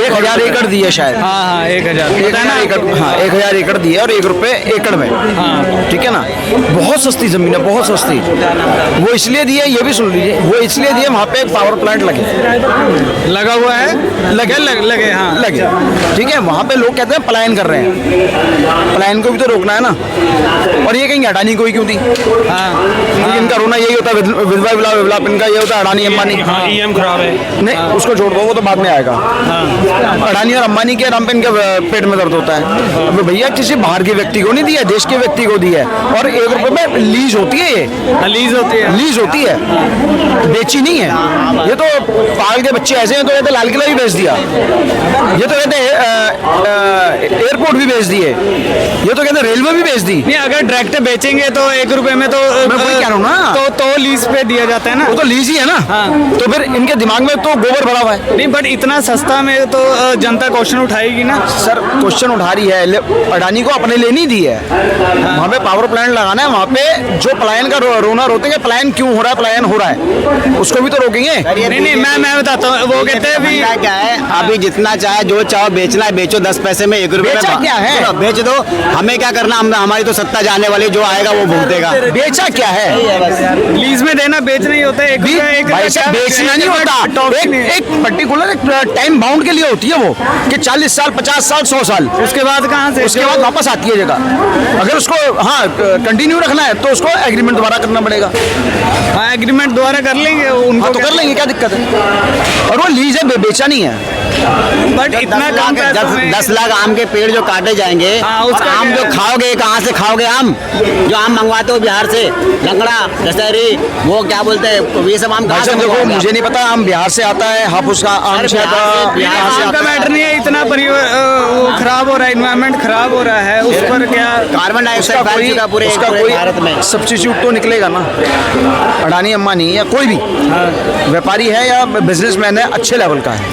1000 एकड़ दिए शायद। हाँ 1000 1000 एकड़, हाँ 1000 एकड़ दिए और 1 रुपए एकड़ में। हाँ। ठीक है ना, बहुत सस्ती जमीन है, बहुत सस्ती। वो इसलिए दिए, ये भी सुन लीजिए, वो इसलिए दिए वहाँ पे एक पावर प्लांट लगा हुआ है, लगे हाँ लगे। ठीक है, वहाँ पे लोग कहते हैं पलायन कर रहे हैं, पलायन को भी तो रोकना है ना। और ये कहीं अडानी को ही क्यों दी? हाँ इनका रोना यही होता है, विधवा विलाप इनका ये होता है, अडानी अंबानी। ईएम खराब है। नहीं, उसको छोड़ दो, वो तो बाद में आएगा। अडानी और अंबानी के नाम पे इनके पेट में दर्द होता है। अब भैया किसी बाहर के व्यक्ति को नहीं दिया, देश के व्यक्ति को दिया है। और 1 रुपए में लीज होती है, ये लीज होती है, लीज होती है, बेची नहीं है। ये तो पागल के बच्चे ऐसे हैं, तो कहते लाल किला भी बेच दिया, ये तो कहते एयरपोर्ट भी बेच दिए, ये तो कहते रेलवे भी बेच दी। नहीं अगर डायरेक्ट बेचेंगे तो 1 रुपए में तो मैं वही कह रहा हूँ ना, तो लीज पे दिया जाता है ना, वो तो लीज ही है ना। हाँ। तो फिर इनके दिमाग में तो गोबर भरा हुआ है। नहीं बट इतना सस्ता में तो जनता क्वेश्चन उठाएगी ना। सर क्वेश्चन उठा रही है, अडानी को अपने लिए नहीं दी है। वहाँ पे पावर प्लांट लगाना है, वहाँ पे जो पलायन का रोना रोते हैं, पलायन क्यों हो रहा है, पलायन हो रहा है, उसको भी तो रोकेंगे। नहीं मैं बताता हूँ, वो कहते हैं भी क्या है, अभी जितना चाहे जो चाहो बेचना है बेचो, 10 पैसे में 1 रुपए बेचा क्या है? चलो, बेच दो, हमें क्या करना, हमारी तो सत्ता जाने वाली, जो आएगा वो भुगतेगा। बेचा क्या है? लीज में देना बेचना ही होता है। भाई साहब बेचना नहीं होता, एक पर्टिकुलर टाइम बाउंड के लिए होती है वो, कि 40 साल 50 साल 100 साल, उसके बाद कहाँ से, उसके बाद वापस आती है जगह। अगर उसको हाँ कंटिन्यू रखना है तो उसको एग्रीमेंट दोबारा करना पड़ेगा। हाँ एग्रीमेंट दोबारा कर लेंगे उनको, तो कर लेंगे, क्या दिक्कत है। और वो लीज है, बेचा नहीं है। बट इतना कम 10 लाख आम के पेड़ जो काटे जाएंगे, हाँ, और उसका आम जो खाओगे, कहाँ से खाओगे आम? जो आम मंगवाते हो बिहार से, लंगड़ा, दशहरी, वो क्या बोलते हैं, ये सब आम कहाँ से देखो मंगवाओगे? मुझे नहीं पता, आम बिहार से आता है, हापुस का आम से आता है, बिहार से आम का मैटर नहीं है, इतना वो खराब हो रहा है, इन्वायरमेंट खराब हो रहा है, उस पर क्या कार्बन डाइऑक्साइड फैल चुका पूरे भारत में। सब्स्टिट्यूट तो निकलेगा ना। अडानी अंबानी या कोई भी व्यापारी है या बिजनेसमैन है, अच्छे लेवल का है,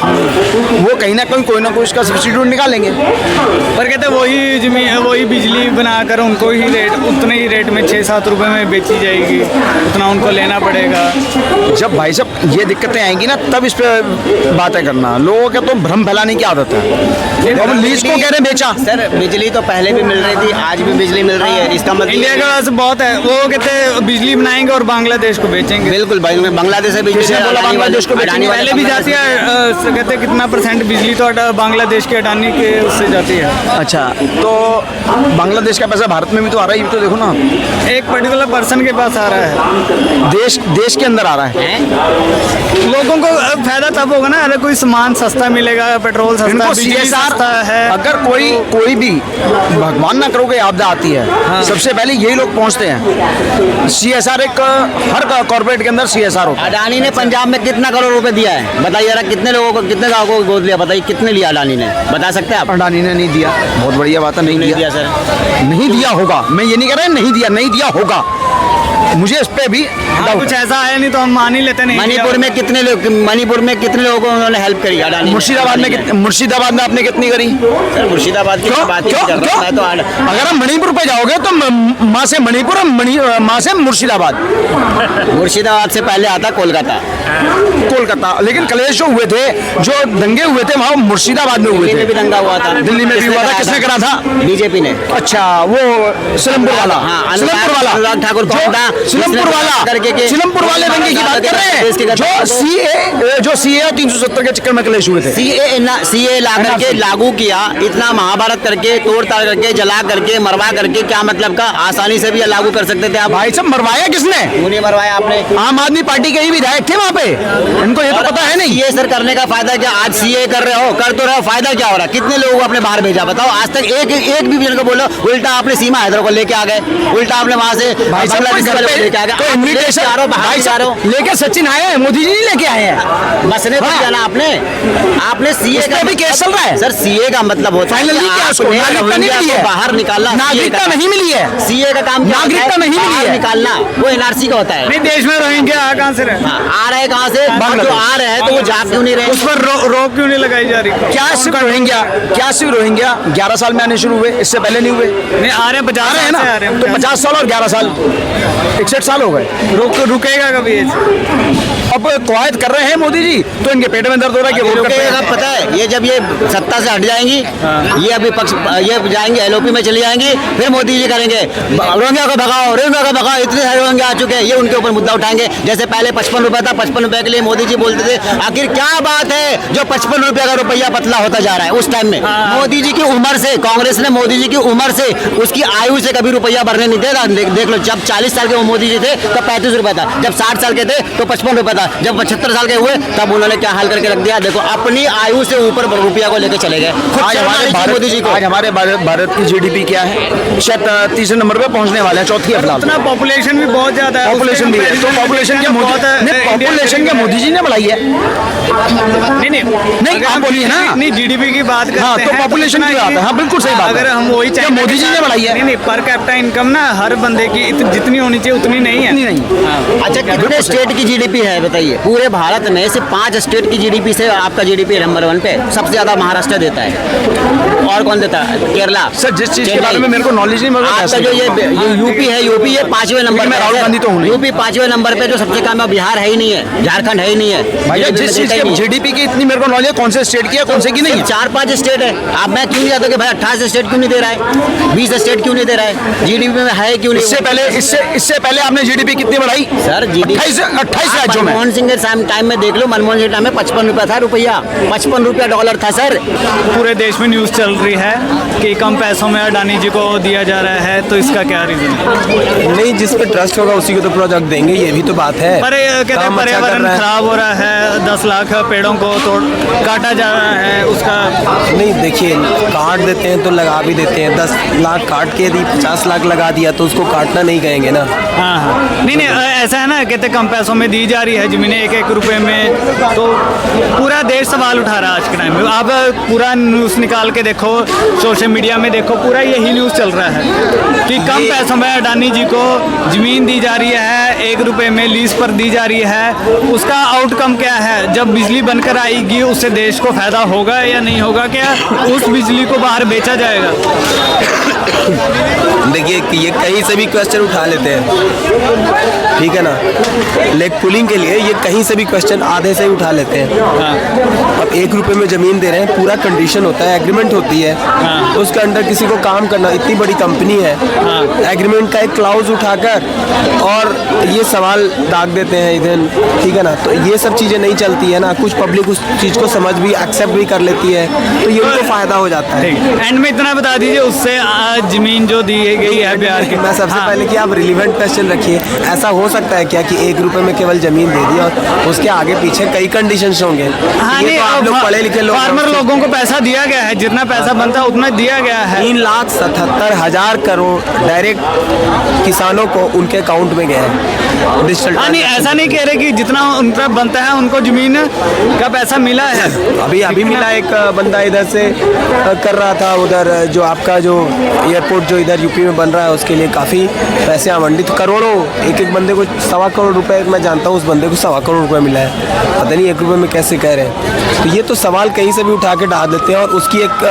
वो कहीं ना कहीं कोई ना कोई इसका सब्स्टिट्यूट निकालेंगे। पर कहते हैं वही जमीन वही बिजली बनाकर उनको ही रेट, उतने ही रेट में 6-7 रुपए में बेची जाएगी, उतना उनको लेना पड़ेगा। जब भाई साहब ये दिक्कतें आएंगी ना, तब इस पे बातें करना। लोगों के तो भ्रम फैलाने की आदत है। अब लीज को कह रहे हैं बेचा। सर बिजली तो पहले भी मिल रही थी, आज भी बिजली मिल रही है, इसका मतलब इंडिया के पास बहुत है, वो कहते हैं बिजली बनाएंगे और बांग्लादेश को बेचेंगे। बिल्कुल भाई, बांग्लादेश से बिजली बांग्लादेश को अडानी वाले पहले भी जाती है, कहते हैं कितना % बिजली तो बांग्लादेश के अडानी के उससे जाती है। अच्छा, तो बांग्लादेश का पैसा भारत में भी तो आ रहा है, ये तो देखो ना, एक पर्टिकुलर पर्सन के पास आ रहा है, देश के अंदर आ रहा है। लोगों को फायदा तब होगा ना अगर कोई सामान सस्ता मिलेगा, पेट्रोल सस्ता, इनको बिजली CSR सस्ता है। अगर कोई भी भगवान ना करो कोई आपदा आती है, सबसे पहले यही लोग पहुंचते हैं। CSR एक हर कॉर्पोरेट के अंदर CSR होता है। अडानी ने पंजाब में कितना करोड़ रुपए दिया है बताइए जरा, कितने लोगों को, कितने गाँव को गोद लिया, बताइए कितने लिया अडानी ने, बता सकते हैं आप? अडानी ने नहीं दिया, बहुत बढ़िया बात है, नहीं दिया सर, नहीं दिया होगा, मैं ये नहीं कह रहा नहीं दिया होगा, मुझे इस पे भी डाउट कुछ ऐसा है नहीं तो हम मान ही लेते नहीं। मणिपुर में कितने लोगों को उन्होंने हेल्प करी अडानी? मुर्शिदाबाद में आपने कितनी करी? सर मुर्शिदाबाद की बात ही कर रहा हूं, तो अगर हम मणिपुर पे जाओगे तो माँ से मणिपुर, माँ से मुर्शिदाबाद से पहले आता कोलकाता। लेकिन कलेश जो हुए थे, जो दंगे हुए थे वहाँ मुर्शिदाबाद में हुए थे। भी दंगा हुआ था, दिल्ली में भी हुआ था, किसने करा था? बीजेपी ने। अच्छा, वो सिलमपुर वाला, अनुराग ठाकुर कौन था? सिलमपुर वाले दंगे की बात कर रहे हैं, जो सीए और 370 के चक्कर में कलेश हुए थे। सीए ला करके लागू किया, इतना महाभारत करके, तोड़ ताड़ करके, जला करके, मरवा करके, क्या मतलब का, आसानी से भी लागू कर सकते थे आप। भाई साहब मरवाया किसने? उन्हें मरवाया आपने। आम आदमी पार्टी के ही विधायक थे वहाँ पे, इनको ये तो पता है नहीं। ये सर करने का फायदा क्या? आज सीए कर रहे हो, कर तो रहे हो, फायदा क्या हो रहा है? कितने लोगों को आपने बाहर भेजा बताओ? आज तक एक भी जन को बोलो, उल्टा आपने सीमा हैदर को लेके आ गए, उल्टा आपने वहाँ से लेके आ गए, इन्विटेशन लेके सचिन आए हैं, मोदी जी नहीं लेके आए हैं, बसने तो जाना आपने सीए का भी केस चल रहा है। सर सीए का मतलब होता है बाहर निकालना, नागरिकता नहीं मिली है, सीए का काम, नागरिकता नहीं मिली है, निकालना, वो एनआरसी का होता है। नहीं देश में रोहिंग्या कहाँ से रहे? आ रहे कहाँ से? जो आ रहे हैं तो वो जा क्यों नहीं रहे? उस पर रोक क्यों नहीं लगाई जा रही? क्या सिर्फ रोहिंग्या 11 साल में आने शुरू हुए, इससे पहले नहीं हुए? नहीं आ रहे हैं, 50 है ना, तो 50 साल और 11 साल 61 साल हो गए। रुकेगा कभी ये? अब कवायद कर रहे हैं मोदी जी तो इनके पेट में दर्द हो रहा है कि वोट करते रुकेगा हैं। कब पता है? ये जब ये सत्ता से हट जाएंगी, ये अभी पक्ष ये जाएंगे एलओपी में चली जाएंगी, फिर मोदी जी करेंगे रोहिंग्या को भगाओ, रोहिंग्या को भगाओ, इतने सारे रोहिंग्या आ चुके हैं, ये उनके ऊपर मुद्दा उठाएंगे। जैसे पहले 55 रुपए था, 55 रुपए के लिए मोदी जी बोलते थे, आखिर क्या बात है जो 55 रुपए का रुपया पतला होता जा रहा है। उस टाइम में मोदी जी की उम्र से, कांग्रेस ने मोदी जी की उम्र से, उसकी आयु से कभी रुपया बढ़ने नहीं देता। देख लो, जब 40 साल के वो मोदी जी थे तो 35 रुपए था, जब 60 साल के थे तो 55 रुपए था, जब 75 साल के हुए तब उन्होंने क्या हाल करके रख दिया। देखो, अपनी आयु से ऊपर रुपया को लेकर चले गए। आज हमारे मोदी जी को आज हमारे भारत की जीडीपी क्या है? शायद तीसरे नंबर पे पहुंचने वाले हैं, चौथी है फिलहाल। इतना पॉपुलेशन भी बहुत ज्यादा है, पॉपुलेशन भी है तो पॉपुलेशन क्या पॉपुलेशन क्या मोदी जी ने बढ़ाई है? नहीं आप बोलिए ना। नहीं, जीडीपी की बात करते हाँ, तो हैं population की इतना बात है। हाँ, बिल्कुल सही बात है। अगर हम वही क्या चाइना मोदी के जी ने साथ- बढ़ाई है? नहीं, पर कैपिटा इनकम ना हर बंदे की जितनी होनी चाहिए उतनी नहीं है। इतनी नहीं। हाँ। अच्छा, कितने स्टेट की जीडीपी है बताइए? पूरे भारत में सिर्फ 5 स्टेट की जीडीपी से आपका जीडीपी नंबर 1 पे। सबसे ज्यादा महाराष्ट्र देता है, और कौन देता है? केरला। सर, जिस चीज के बारे में मेरे को नॉलेज नहीं, मैं आपका जो ये यूपी है, यूपी ये 5वें नंबर मैं पे राहुल है। गांधी तो हूं नहीं। यूपी 5वें नंबर पे, जो सबसे कम है बिहार है ही नहीं है, झारखंड है ही नहीं है। भैया GDP जिस में चीज देता ही की नहीं है। जीडीपी की इतनी मेरे को नॉलेज है, कौन से स्टेट की है, कौन से की नहीं है? 4-5 स्टेट है। अब मैं क्यों नहीं जाता कि भाई 28 स्टेट क्यों नहीं दे रहा है, 20 स्टेट क्यों नहीं दे रहा है, जीडीपी में है क्यों नहीं? इससे पहले आपने जीडीपी कितनी बढ़ाई? सर, जीडीपी 28 राज्यों में। मनमोहन सिंह के टाइम में देख लो, मनमोहन सिंह टाइम में 55 रुपया था रुपया, 55 रुपया डॉलर था सर। पूरे देश में न्यूज़ चल रही है कि कम पैसों में अडानी जी को दिया जा रहा है, तो इसका क्या रीजन है? नहीं, जिस पे ट्रस्ट होगा उसी को तो प्रोजेक्ट देंगे, ये भी तो बात है। पर कहते हैं काम अच्छा कर पर्यावरण रहा है। खराब हो रहा है, 10 लाख पेड़ों को काटा जा रहा है, उसका नहीं, देखिए, काट देते हैं तो लगा भी देते हैं। 10 लाख काट के यदि 50 लाख लगा दिया तो उसको काटना नहीं कहेंगे ना। हाँ हाँ, नहीं ऐसा है ना, कहते कम पैसों में दी जा रही है जमीनें 1-1 रुपए में, तो पूरा देश सवाल उठा रहा है आज के टाइम में। आप पूरा न्यूज़ निकाल के देखो, सोशल मीडिया में देखो, पूरा यही न्यूज़ चल रहा है कि कम पैसों में अडानी जी को ज़मीन दी जा रही है, 1 रुपए में लीज पर दी जा रही है। उसका आउटकम क्या है? जब बिजली बनकर आएगी उससे देश को फायदा होगा या नहीं होगा? क्या उस बिजली को बाहर बेचा जाएगा? देखिए कि ये कहीं से भी क्वेश्चन उठा लेते हैं, ठीक है ना। लेग पुलिंग के लिए ये कहीं से भी क्वेश्चन आधे से ही उठा लेते हैं। अब 1 रुपए में जमीन दे रहे हैं, पूरा कंडीशन होता है, एग्रीमेंट होती है, उसके अंडर किसी को काम करना, इतनी बड़ी कंपनी है, एग्रीमेंट का एक क्लाउज उठाकर और ये सवाल दाग देते हैं इधर, ठीक है ना। तो ये सब चीज़ें नहीं चलती है ना, कुछ पब्लिक उस चीज़ को समझ भी एक्सेप्ट भी कर लेती है, तो ये उनको फ़ायदा हो जाता है। एंड में इतना बता दीजिए, उससे आज जमीन जो दी गई है बिहार की, मैं सबसे पहले कि आप रिलीवेंट क्वेश्चन रखिए। ऐसा हो सकता है क्या कि 1 रुपए में केवल जमीन दे दी और उसके आगे पीछे कई कंडीशंस होंगे? हाँ, ये तो आप लोग पढ़े लिखे लोग, फार्मर लोगों को पैसा दिया गया है, जितना पैसा बनता है उतना दिया गया है। 3,77,000 करोड़ डायरेक्ट किसानों को उनके अकाउंट में गए हैं डिजिटल। हाँ, नहीं ऐसा नहीं कह रहे कि जितना उनका बनता है उनको जमीन का पैसा मिला है। अभी मिला, एक बंदा इधर से कर रहा था, उधर जो आपका जो एयरपोर्ट जो इधर यूपी में बन रहा है उसके लिए काफ़ी पैसे आवंटित, करोड़ों, एक बंदे को 1.25 करोड़ रुपए, मैं जानता हूँ उस बंदे को 1.25 करोड़ रुपए मिला है, पता नहीं 1 रुपए में कैसे कह रहे हैं। तो ये तो सवाल कहीं से भी उठा के डाल देते हैं और उसकी एक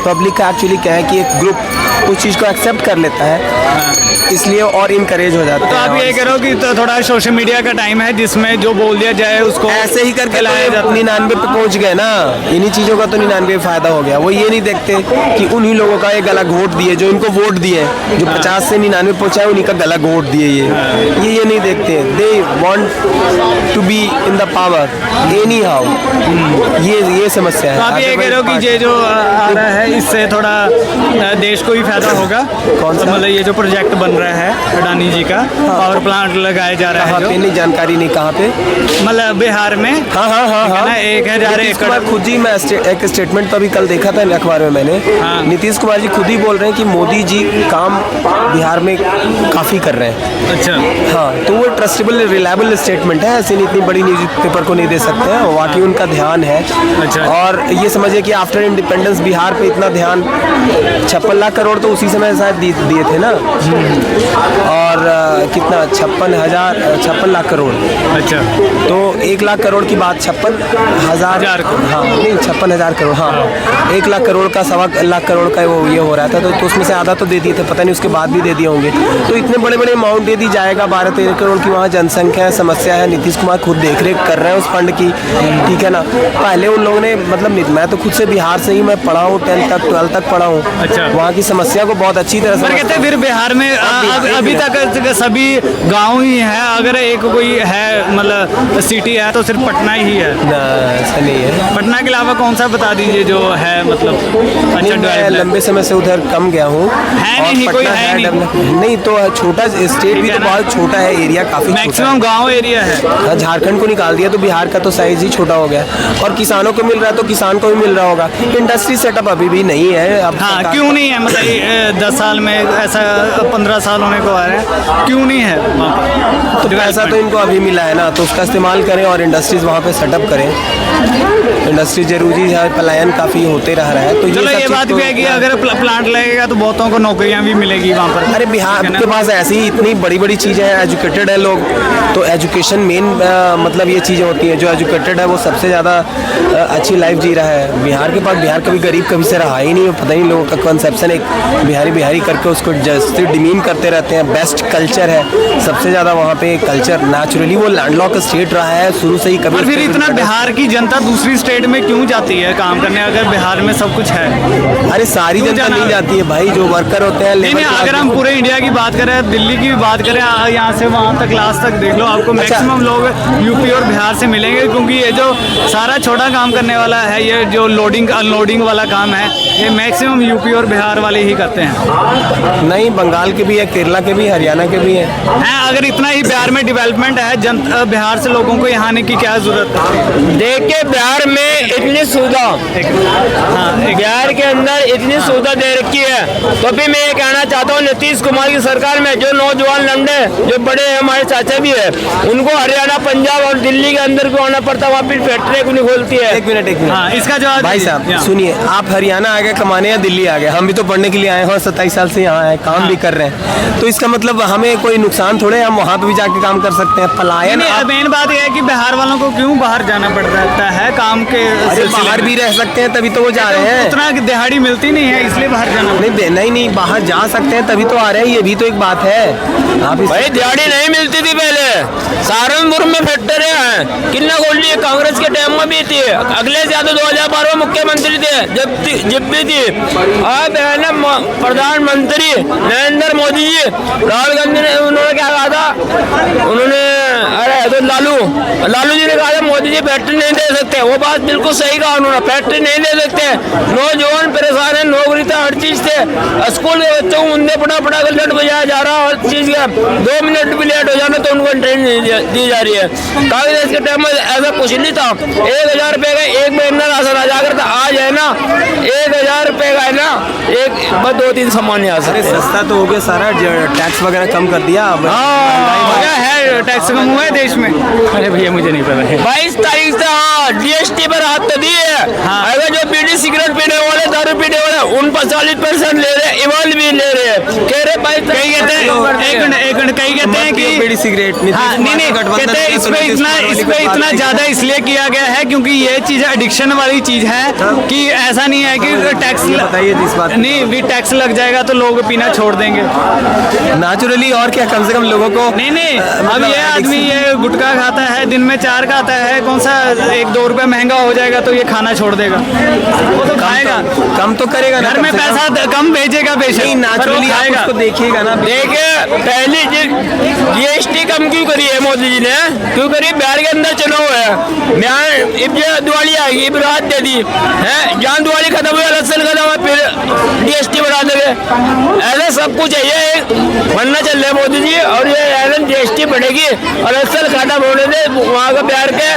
पब्लिक का एक्चुअली क्या है कि एक ग्रुप उस चीज़ को एक्सेप्ट कर लेता है, इसलिए और इनकरेज हो जाता है। तो आप ये कह रहे हो कि तो थोड़ा सोशल मीडिया का टाइम है जिसमें जो बोल दिया जाए उसको ऐसे ही करके फैलाया जाता है। 99 पे पहुंच गए ना, इन्हीं चीज़ों का तो 99 फायदा हो गया। वो ये नहीं देखते कि उन्हीं लोगों का एक अलग वोट दिए, जो इनको वोट दिए, जो 50 से 99 पहुंचा है, उन्हीं का गलत वोट दिए। ये नहीं देखते, they want to be in the power anyhow. ये समस्या है। तो आप ये कह रहे हो कि ये जो आ रहा है इससे थोड़ा देश को ही फायदा होगा? कौन सा? तो मतलब ये जो प्रोजेक्ट बन रहा है अडानी जी का, पावर प्लांट लगाया जा रहा कहाँ है पे? जो, नहीं, जानकारी नहीं कहाँ पे। मतलब बिहार में। हाँ हाँ हाँ हाँ, ना 1000 नीतीश एकड़। कुमार खुद ही, मैं एक स्टेटमेंट तो अभी कल देखा था अखबार में मैंने, हाँ। नीतीश कुमार जी खुद ही बोल रहे हैं कि मोदी जी काम बिहार में काफ़ी कर रहे हैं। अच्छा, हाँ, तो वो ट्रस्टेबल रिलायबल स्टेटमेंट है, ऐसे नहीं इतनी बड़ी न्यूज़ पेपर को नहीं दे सकते हैं, वाकई उनका ध्यान है। अच्छा। और ये समझिए कि आफ्टर इंडिपेंडेंस बिहार पे इतना ध्यान, 56 लाख करोड़ तो तो उसी समय शायद दिए थे ना। और कितना 56 लाख करोड़। अच्छा, तो 1 लाख करोड़ की बात 56,000, हाँ नहीं 56,000 करोड़, हाँ 1 लाख करोड़ का 1.25 लाख करोड़ का वो ये हो रहा था, तो उसमें से आधा तो दे दिए थे, पता नहीं उसके बाद भी दे दिए होंगे। तो इतने बड़े बड़े अमाउंट दे दी जाएगा, 12-13 करोड़ की वहाँ जनसंख्या है, समस्या है। नीतीश कुमार खुद देख रेख कर रहे हैं उस फंड की, ठीक है ना। पहले उन लोगों ने मतलब मैं तो खुद से बिहार से ही मैं पढ़ा हूँ, 10th तक 12th तक पढ़ा हूँ। अच्छा। वहाँ की समस्या को बहुत अच्छी तरह पर से कहते हैं फिर बिहार में अभी तक सभी गांव ही है, अगर एक कोई है मतलब सिटी है तो सिर्फ पटना ही है। ना, ऐसा नहीं है। पटना के अलावा कौन सा बता दीजिए जो है मतलब अच्छा नहीं, मैं डेवलप लंबे समय से उधर कम गया हूँ। है और नहीं, कोई पटना है नहीं। नहीं तो छोटा स्टेट भी है तो ना? बहुत छोटा है, एरिया काफी मैक्सिमम गांव एरिया है। हाँ, झारखंड को निकाल दिया तो बिहार का तो साइज ही छोटा हो गया। और किसानों को मिल रहा है तो किसान को भी मिल रहा होगा। इंडस्ट्री सेटअप अभी भी नहीं है। अब हाँ, सरकार- क्यों नहीं है मतलब 10 साल में ऐसा 15 साल होने को आ रहे हैं, क्यों नहीं है वहाँ पर? तो पैसा तो इनको अभी मिला है ना, तो उसका इस्तेमाल करें और इंडस्ट्रीज वहाँ पे सेटअप करें। इंडस्ट्री जरूरी है, पलायन काफ़ी होते रह रहा है। तो चलो सब ये चीज़ बात तो- भी है कि अगर प्लांट लगेगा तो बहुतों को नौकरियां भी मिलेगी वहाँ पर। अरे बिहार के पास ऐसी इतनी बड़ी बड़ी चीज़ें हैं, एजुकेटेड है लोग, तो एजुकेशन मेन मतलब ये चीज़ें होती हैं। जो एजुकेटेड है वो सबसे ज़्यादा अच्छी लाइफ जी रहा है। बिहार के पास, बिहार कभी गरीब कभी से रहा ही नहीं, पता नहीं लोगों का कंसेप्शन एक बिहारी बिहारी करके उसको जस्ट डिमीन करते रहते हैं। बेस्ट कल्चर है सबसे ज़्यादा वहाँ पे कल्चर, नेचुरली वो लैंडलॉक स्टेट रहा है शुरू से ही। कभी और फिर इतना बिहार की जनता दूसरी स्टेट में क्यों जाती है काम करने, अगर बिहार में सब कुछ है? अरे सारी क्यों जनता जाना नहीं है? जाती है भाई, जो वर्कर होते हैं नहीं लेबर नहीं, क्लास अगर हम के- पूरे इंडिया की बात करें, दिल्ली की भी बात करें, यहाँ से वहाँ तक लास्ट तक देख लो, आपको मैक्सिमम लोग यूपी और बिहार से मिलेंगे, क्योंकि ये जो सारा छोटा काम करने वाला है, ये जो लोडिंग अनलोडिंग वाला काम है, ये मैक्सिमम यूपी और बिहार वाले ही करते हैं। नहीं, बंगाल के भी है, केरला के भी, हरियाणा के भी है। अगर इतना ही बिहार में डेवलपमेंट है, बिहार से लोगों को यहाँ आने की क्या जरूरत है? देखिए बिहार में इतनी सुविधा, बिहार के अंदर इतनी सुविधा दे रखी है, तो भी मैं ये कहना चाहता हूँ नीतीश कुमार की सरकार में जो नौजवान लंडे जो बड़े हमारे चाचा भी है, उनको हरियाणा, पंजाब और दिल्ली के अंदर को आना पड़ता है, वहाँ फिर फैक्ट्री को नहीं खोलती है। एक मिनट हाँ, इसका जवाब भाई दीजिए। साहब यहाँ। सुनिए, आप हरियाणा आ गए कमाने या दिल्ली आ गए? हम भी तो पढ़ने के लिए आए हैं, 27 साल से यहाँ आए, काम भी कर रहे हैं, तो इसका मतलब हमें कोई नुकसान थोड़े, हम वहाँ पे भी जाके काम कर सकते हैं। पलायन मेन बात यह है कि बिहार वालों को क्यों बाहर जाना पड़ रहता है काम के अरे सिलसिले बाहर में? भी रह सकते हैं तभी तो वो जा रहे हैं। उतना दिहाड़ी मिलती नहीं है, इसलिए बाहर जाना पड़ता है। नहीं देना ही नहीं, बाहर जा सकते हैं तभी तो आ रहे हैं, ये भी तो एक बात है। आप भाई दिहाड़ी नहीं मिलती थी पहले, सहारनपुर में फैक्ट्री हैं, किन्ना गोल्डी कांग्रेस के टाइम में भी थी, अखिलेश यादव 2012 में मुख्यमंत्री थे जब भी थी। अब है ना प्रधानमंत्री नरेंद्र मोदी जी, राहुल गांधी ने उन्होंने क्या कहा था, उन्होंने अरे तो लालू जी ने कहा था मोदी जी फैक्ट्री नहीं दे सकते, वो बात बिल्कुल सही कहा उन्होंने, फैक्ट्री नहीं दे सकते। नौजवान परेशान है, नौकरी था, हर चीज थे, स्कूल के बच्चों को मुंडे पड़ा कर लेट बजाया जा रहा है, हर चीज का 2 मिनट भी लेट हो जाना तो उनको ट्रेन नहीं दी जा रही है। कांग्रेस के टाइम में ऐसा कुछ नहीं था, 1,000 रुपए का एक महीना राशन आ जाकर था, आज है ना 1,000 रुपए का है ना एक बस 2-3 सामान आ अरे सकते हैं। सस्ता तो हो गया सारा, टैक्स वगैरह कम कर दिया अब। हो गया है, टैक्स कम हुआ है देश में। अरे भैया मुझे नहीं पता है। 22 तारीख से GST पर हाथ तो दी है। हाँ। अगर जो बीड़ी सिगरेट पीने वाले, दारू पीने वाले, उन पर 40% ले रहे, इवाल भी ले रहे हैं, कह रहे भाई कई कहते हैं एक मिनट कई कहते हैं कि बीड़ी सिगरेट हाँ, नहीं कहते हैं इस पे इतना ज्यादा इसलिए किया गया है क्योंकि ये चीज एडिक्शन वाली चीज है, कि ऐसा नहीं है कि टैक्स बताइए जिस बात नहीं भी टैक्स लग जाएगा तो लोग पीना छोड़ देंगे। नेचुरली, और क्या, कम से कम लोगों को नहीं अब ये आदमी ये गुटखा खाता है, दिन में 4 खाता है, कौन सा 1-2 रुपए महंगा हो जाएगा तो ये खाना छोड़ देगा, वो तो खाएगा, कम तो करेगा ना, घर में कम से कम। पैसा कम भेजेगा बेशक, नहीं, पर वो नेचुरली आप खाएगा। उसको देखिएगा ना। देखिए पहली GST कम क्यों करी है मोदी जी ने, क्यों करी? बिहार के अंदर चुनाव है, बिहार अब ये दिवाली आएगी, अब राहत दे दी है, जहाँ दिवाली खत्म हुई लसन खत्म हुआ फिर GST बढ़ा देंगे, ऐसा सब कुछ है, ये बनना चल रहा है मोदी जी, और ये बैलेंस जीएसटी बढ़ेगी और असल खाता बोलने से वहाँ का बिहार के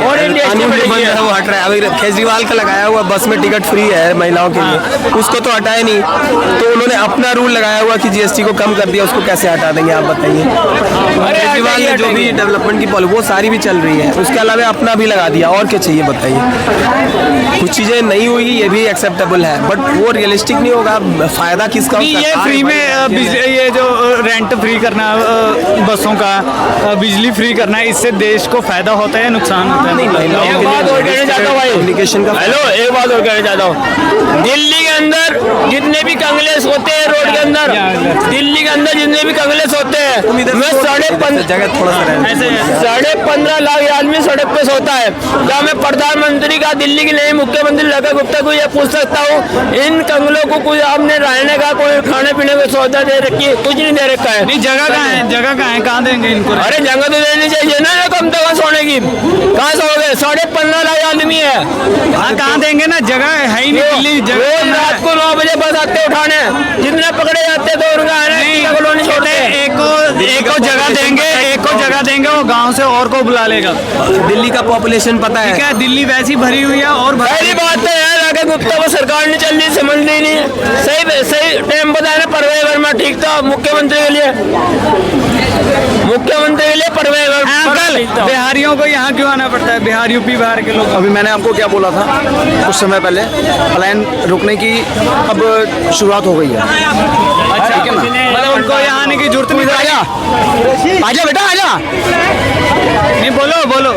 और जीएसटी कानून जो बन बढ़ेगी। रहा है वो हट रहा है। अभी केजरीवाल का लगाया हुआ बस में टिकट फ्री है महिलाओं के लिए, उसको तो हटाए नहीं, तो उन्होंने अपना रूल लगाया हुआ कि जीएसटी को कम कर दिया, उसको कैसे हटा देंगे आप बताइए। केजरीवाल ने जो भी डेवलपमेंट की पॉलिसी वो सारी भी चल रही है, उसके अलावा अपना भी लगा दिया, और क्या चाहिए बताइए। कुछ चीजें नहीं हुई ये भी एक्सेप्टेबल है, बट वो रियलिस्टिक नहीं होगा। फायदा किसका? नहीं, ये फ्री में ये जो रेंट फ्री करना बसों का, बिजली फ्री करना, इससे देश को फायदा होता है नुकसान होता है? एक बात और कहना चाहता हूँ भाई, कम्युनिकेशन का हेलो, एक बात और कहना चाहता हूँ। दिल्ली के अंदर जितने भी कंगलेस होते हैं रोड के अंदर, दिल्ली के अंदर जितने भी कंगलेस होते हैं, मैं 15.5 जगह थोड़ा सा रहना। 15.5 लाख आदमी सड़क पे सोता है। क्या मैं प्रधानमंत्री का, दिल्ली की नई मुख्यमंत्री लगा गुप्ता को ये पूछ सकता हूँ, इन कंगलों को कुछ आपने रहने का, कोई खाने पीने का सौदा दे रखी है? कुछ नहीं दे रखा है। नहीं, जगह कहाँ है? जगह कहाँ है? कहाँ देंगे इनको? अरे जगह तो देनी चाहिए ना, कम से कम सोने की। कहाँ सोओगे? 15.5 लाख आदमी है। हाँ, कहाँ देंगे ना, जगह है ही नहीं दिल्ली। रोज जगह रात को 9 बजे बस आते उठाने, जितने पकड़े जाते तो उनका है ना, नहीं, कॉलोनी छोड़ते हैं। एक को जगह देंगे, एक को जगह देंगे, वो गांव से और को बुला लेगा। दिल्ली का पॉपुलेशन पता है क्या दिल्ली वैसी भरी हुई है और पहली बात तो यार, आगे गुप्ता को सरकार नहीं चल रही, समझ नहीं है। सही टाइम बताया ना, परवेज वर्मा ठीक था मुख्यमंत्री के लिए, मुख्यमंत्री के लिए परवेज वर्मा ठीक था। बिहारियों को यहाँ क्यों आना पड़ता है? बिहार, यूपी, बिहार के लोग। अभी मैंने आपको क्या बोला था कुछ समय पहले, पलायन रुकने की अब शुरुआत हो गई है। अच्छा, ठीक है ना? मतलब उनको यहाँ आने की जरूरत नहीं। आजा बेटा आजा। नहीं, बोलो।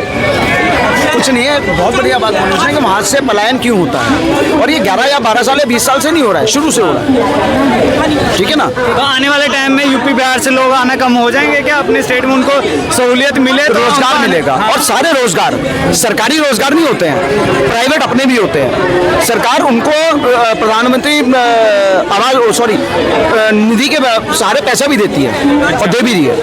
कुछ नहीं है, बहुत बढ़िया बात बोली उसने कि वहाँ से पलायन क्यों होता है, और ये 11 या 12 साल या 20 साल से नहीं हो रहा है, शुरू से हो रहा है। ठीक है ना? तो आने वाले टाइम में यूपी, बिहार से लोग आना कम हो जाएंगे क्या? अपने स्टेट में उनको सहूलियत मिले तो रोजगार मिलेगा। और सारे रोजगार सरकारी रोजगार नहीं होते हैं, प्राइवेट अपने भी होते हैं। सरकार उनको प्रधानमंत्री आवास सॉरी निधि के सारे पैसा भी देती है और दे भी रही है।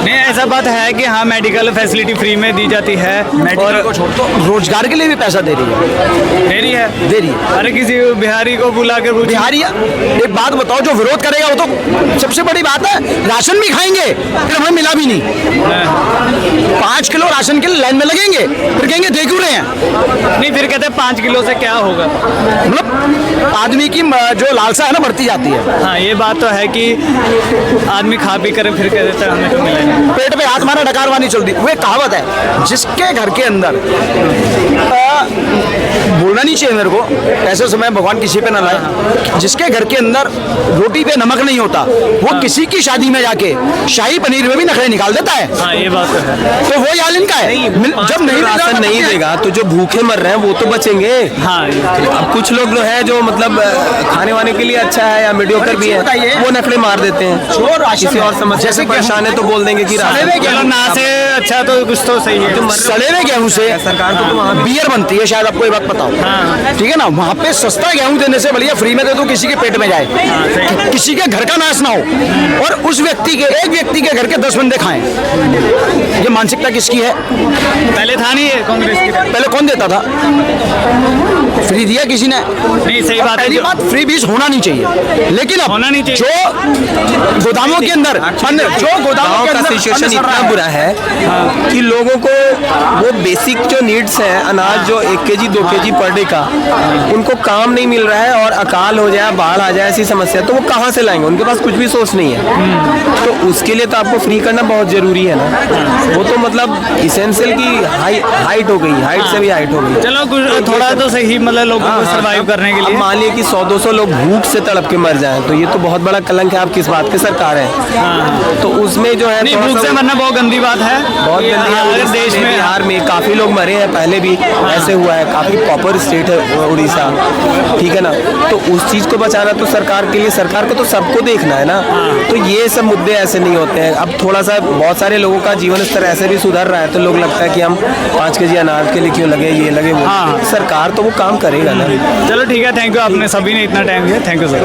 नहीं, ऐसा बात है कि हाँ, मेडिकल फैसिलिटी फ्री में दी जाती है, मेडिकल को छोड़ दो, रोजगार के लिए भी पैसा दे रही है, दे रही है। दे रही है। अरे किसी बिहारी को बुला के पूछो। बिहारी, एक बात बताओ, जो विरोध करेगा वो तो सबसे बड़ी बात है, राशन भी खाएंगे फिर हमें मिला भी नहीं। 5 किलो राशन के लिए लाइन में लगेंगे, फिर कहेंगे दे क्यों रहे हैं? नहीं, फिर कहते हैं 5 किलो से क्या होगा। मतलब आदमी की जो लालसा है ना बढ़ती जाती है। हाँ, ये बात तो है कि आदमी खा पी कर फिर कह देता है हमें तो मिला नहीं। पेट पे हाथ मारा डकारवा नहीं चलती, वो एक कहावत है। जिसके घर के अंदर बोलना नहीं चाहिए मेरे को, ऐसे समय भगवान किसी पे ना लाए, जिसके घर के अंदर रोटी पे नमक नहीं होता, वो किसी की शादी में जाके शाही पनीर में भी नखरे निकाल देता है। हाँ, ये बात तो है। तो वो हाल इनका है। जब नहीं राशन नहीं देगा तो जो भूखे मर रहे हैं वो तो बचेंगे। हाँ, अब कुछ लोग जो है जो मतलब खाने वाने के लिए अच्छा है या मीडियोकर भी है, वो नखरे मार देते हैं। किसी और समस्या से परेशान है तो बोल देंगे कि चलो ना से अच्छा तो कुछ तो सही है। सड़े हुए गेहूं से सरकार को तो वहाँ बियर बनती है, शायद आपको ये बात पता हो। ठीक है ना? वहाँ पे सस्ता गेहूं देने से बढ़िया फ्री में दे दो, किसी के पेट में जाए, किसी के घर का नाश ना हो, और उस व्यक्ति के, एक व्यक्ति के घर के 10 बंदे खाएं। ये मानसिकता किसकी है? पहले था नहीं, कांग्रेस की। पहले कौन देता था? फ्री दिया किसी ने? नहीं, सही बात है। पहली बात, फ्री बीज होना नहीं चाहिए, लेकिन अब होना नहीं चाहिए। जो गोदामों के अंदर गाँव का सिचुएशन इतना बुरा है कि लोगों को वो बेसिक जो नीड्स है, अनाज जो 1 केजी 2 केजी पर डे का, उनको काम नहीं मिल रहा है, और अकाल हो जाए, बाढ़ आ जाए, ऐसी समस्या, तो वो कहाँ से लाएंगे? उनके पास कुछ भी सोर्स नहीं है। तो उसके लिए तो आपको फ्री करना बहुत जरूरी है ना। वो तो मतलब इसेंशियल की हाइट हो गई, हाइट से भी हाइट हो गई। चलो कुछ थोड़ा तो सही, मतलब लोगों को सर्वाइव करने के अब लिए। मान लिया कि 100-200 लोग भूख से तड़प के मर जाएं, तो ये तो बहुत बड़ा कलंक है। आप किस बात की सरकार है? तो उसमें जो है नहीं, भूख से मरना बहुत गंदी बात है। बहुत गंदी है। अगर देश में बिहार में काफी लोग मरे हैं, पहले भी ऐसे हुआ है। काफी पॉपुलर स्टेट है उड़ीसा, ठीक है ना? तो उस चीज को बचाना तो सरकार के लिए, सरकार को तो सबको देखना है ना। तो ये सब मुद्दे ऐसे नहीं होते हैं। अब थोड़ा सा बहुत सारे लोगों का जीवन स्तर ऐसे भी सुधर रहा है, तो लोग लगता है कि हम 5 केजी अनाज के लिए क्यों लगे, ये लगे वो। सरकार तो वो काम करेगा ना। चलो ठीक है, थैंक यू, आपने सभी ने इतना टाइम दिया, थैंक यू सर।